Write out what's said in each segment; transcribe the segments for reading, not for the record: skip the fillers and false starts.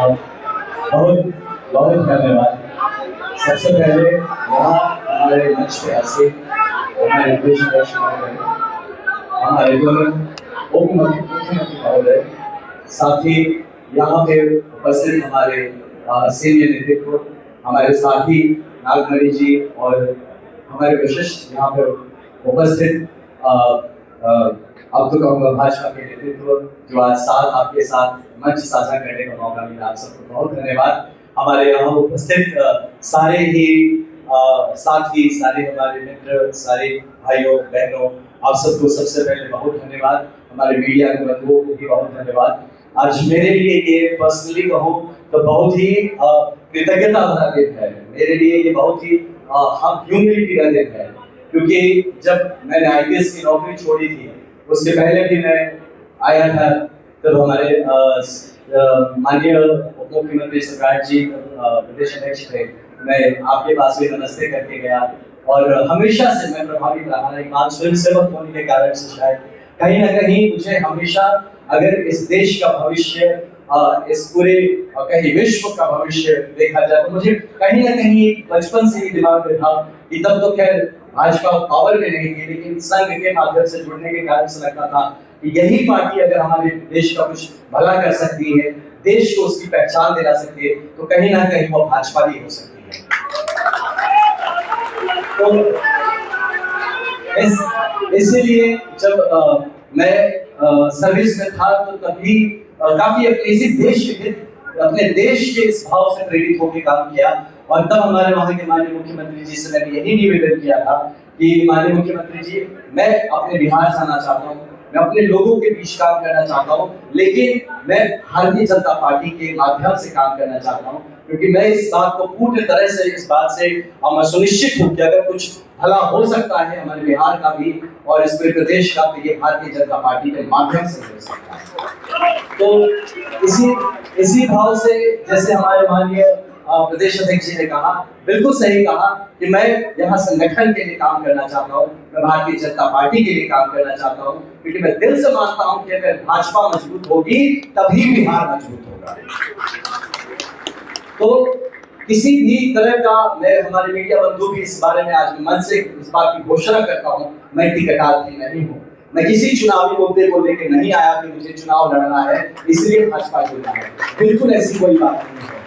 बहुत बहुत धन्यवाद। सबसे पहले यहाँ हमारे मंच पे ऐसे हमारे देश हमारे दोनों उप मुख्यमंत्री महोदय, साथ ही यहाँ पे उपस्थित हमारे सीनियर नेतृत्व, हमारे साथी नागमणि जी और हमारे विशिष्ट यहाँ पर उपस्थित अब तो कहूँगा भाजपा के नेतृत्व जो आज साथ आपके साथ मंच साझा करने का मौका मिला, आप सबको बहुत धन्यवाद। हमारे यहाँ उपस्थित सारे ही साथी, सारे हमारे मित्र, सारे भाइयों बहनों, आप सबको सबसे पहले बहुत धन्यवाद। हमारे मीडिया के बंधुओं को भी बहुत धन्यवाद। आज मेरे लिए ये पर्सनली कहूँ तो बहुत ही कृतज्ञता भरा दिन है। मेरे लिए ये बहुत ही ह्यूमिलिटी का दिन है, क्योंकि जब मैंने आईपीएस की नौकरी छोड़ी थी उसके पहले भी मैं आया था, तब हमारे माननीय उप मुख्यमंत्री सरकार जी प्रदेश अध्यक्ष थे। मैं आपके पास भी नमस्ते करके गया और हमेशा से मैं प्रभावित रहा। एक मान स्वयं सेवक होने के कारण से शायद कहीं ना कहीं मुझे हमेशा, अगर इस देश का भविष्य, इस पूरे कहीं विश्व का भविष्य देखा जाए तो मुझे कहीं ना कहीं बचपन से ही दिमाग में था कि तब तो खैर भाजपा पावर में नहीं थी, लेकिन संघ के माध्यम से जुड़ने के कारण से लगता था कि यही पार्टी अगर हमारे देश का कुछ भला कर सकती है, देश को उसकी पहचान दिला सकती है, तो कहीं ना कहीं वो भाजपा ही हो सकती है। तो इसीलिए जब मैं सर्विस में था तो तभी काफी अपने देश के इस भाव से प्रेरित होकर काम किया। और तब हमारे वहां के माननीय मुख्यमंत्री जी से मैंने यही निवेदन किया था कि माननीय मुख्यमंत्री जी, मैं अपने बिहार जाना चाहता हूँ, मैं अपने लोगों के बीच काम करना चाहता हूँ, लेकिन मैं भारतीय जनता पार्टी के माध्यम से काम करना चाहता हूँ, क्योंकि मैं इस बात को पूर्ण तरह से इस बात से सुनिश्चित हूँ कि अगर कुछ भला हो सकता है हमारे बिहार का भी और इस पूरे प्रदेश का, तो ये भारतीय जनता पार्टी के माध्यम से हो सकता है। तो इसी भाव से, जैसे हमारे माननीय प्रदेश अध्यक्ष जी ने कहा, बिल्कुल सही कहा कि मैं यहाँ संगठन के लिए काम करना चाहता हूँ, मैं भारतीय जनता पार्टी के लिए काम करना चाहता हूँ, क्योंकि मैं दिल से मानता हूँ कि अगर भाजपा मजबूत होगी तभी बिहार मजबूत होगा। तो किसी भी तरह का, मैं हमारे मीडिया बंधु भी इस बारे में आज मन से इस बात की घोषणा करता हूँ, मैं टिकटार्थी नहीं हूँ। मैं किसी चुनावी मुद्दे को लेकर नहीं आया कि मुझे चुनाव लड़ना है इसलिए भाजपा जुड़ना है, बिल्कुल ऐसी कोई बात नहीं है।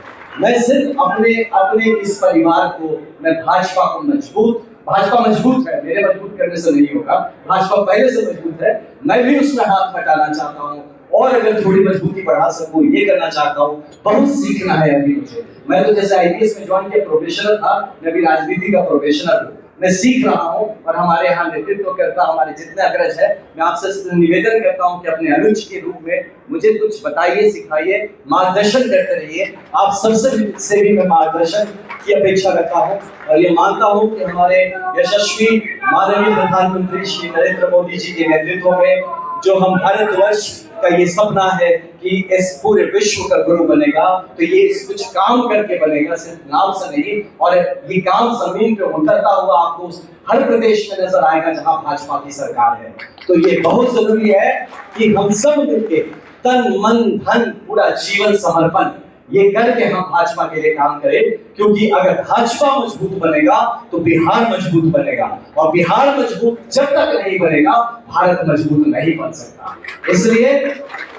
मैं सिर्फ अपने इस परिवार को, मैं भाजपा मजबूत है, मेरे मजबूत करने से नहीं होगा, भाजपा पहले से मजबूत है, मैं भी उसमें हाथ बटाना चाहता हूँ और अगर थोड़ी मजबूती बढ़ा सकूं ये करना चाहता हूँ। बहुत सीखना है अभी मुझे। मैं तो जैसे आईपीएस में ज्वाइन किया प्रोफेशनल था, मैं भी राजनीति का प्रोफेशनल हूँ, मैं सीख रहा हूँ। और हमारे यहाँ नेतृत्व करता हमारे जितने अग्रज है, मैं आपसे निवेदन करता हूँ कि अपने अनुज के रूप में मुझे कुछ बताइए, सिखाइए, मार्गदर्शन करते रहिए। आप सबसे से भी मैं मार्गदर्शन की अपेक्षा रखता हूँ और ये मानता हूँ कि हमारे यशस्वी माननीय प्रधानमंत्री श्री नरेंद्र मोदी जी के नेतृत्व में जो हम भारतवर्ष का ये सपना है कि इस पूरे विश्व का गुरु बनेगा, तो ये कुछ काम करके बनेगा, सिर्फ नाम से नहीं। और ये काम जमीन पे उतरता हुआ आपको हर प्रदेश में नजर आएगा जहां भाजपा की सरकार है। तो ये बहुत जरूरी है कि हम सब मिलके तन मन धन पूरा जीवन समर्पण ये करके हम भाजपा के लिए काम करें, क्योंकि अगर भाजपा मजबूत बनेगा तो बिहार मजबूत बनेगा, और बिहार मजबूत जब तक नहीं बनेगा भारत मजबूत नहीं बन सकता। इसलिए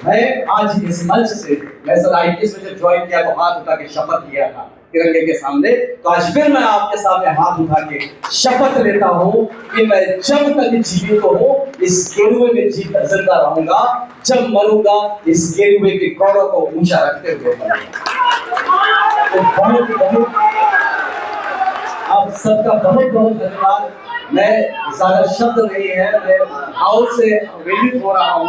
मैं आज इस मंच से, मैं सर आईपीएस में जब ज्वाइन किया तो हाथ उठा के शपथ लिया था तिरंगे के सामने, तो आज फिर मैं आपके सामने हाथ उठा के शपथ लेता हूँ कि मैं जब तक जीवित हूँ इस गेरुए में जिंदा रहूंगा, जब मरूंगा इस गेरुए के गौरव को ऊंचा रखते हुए मरूंगा। तो बहुत आप सबका बहुत धन्यवाद। मैं ज्यादा शब्द नहीं है, मैं भाव से प्रेरित हो रहा हूँ,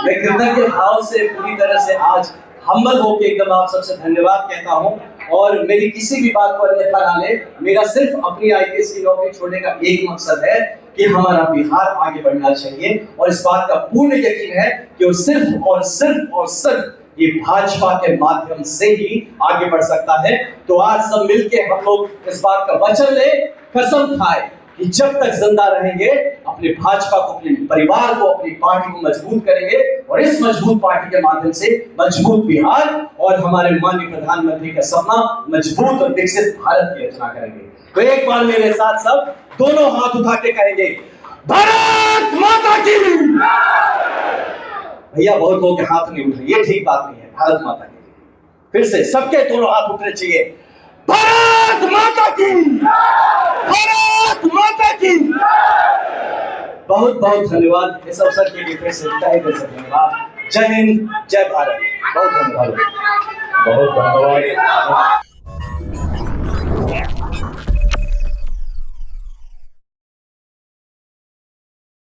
मैं कृतज्ञ भाव से पूरी तरह से आज हम्बल होके एकदम आप सबसे धन्यवाद कहता हूँ। और मेरी किसी भी बात को अन्यथा ना ले, मेरा सिर्फ अपनी आईपीएस की नौकरी छोड़ने का एक मकसद है कि हमारा बिहार आगे बढ़ना चाहिए, और इस बात का पूर्ण यकीन है कि वो सिर्फ ये भाजपा के माध्यम से ही आगे बढ़ सकता है। तो आज सब मिलके हम लोग इस बात का वचन ले, कसम खाए कि जब तक जिंदा रहेंगे अपने भाजपा को, अपने परिवार को, अपनी पार्टी को मजबूत करेंगे और इस मजबूत पार्टी के माध्यम से मजबूत बिहार और हमारे माननीय प्रधानमंत्री का सपना मजबूत और विकसित भारत की रचना करेंगे। तो एक बार मेरे साथ सब दोनों हाथ उठा के कहेंगे भारत माता की। भैया बहुत लोग के हाथ नहीं उठ रहे, ये ठीक बात नहीं है। भारत माता की फिर से सबके दोनों हाथ उठने चाहिए। भारत माता की, भारत माता की। बहुत बहुत धन्यवाद इस अवसर के लिए। फिर से धन्यवाद। जय हिंद, जय भारत। बहुत धन्यवाद, बहुत धन्यवाद।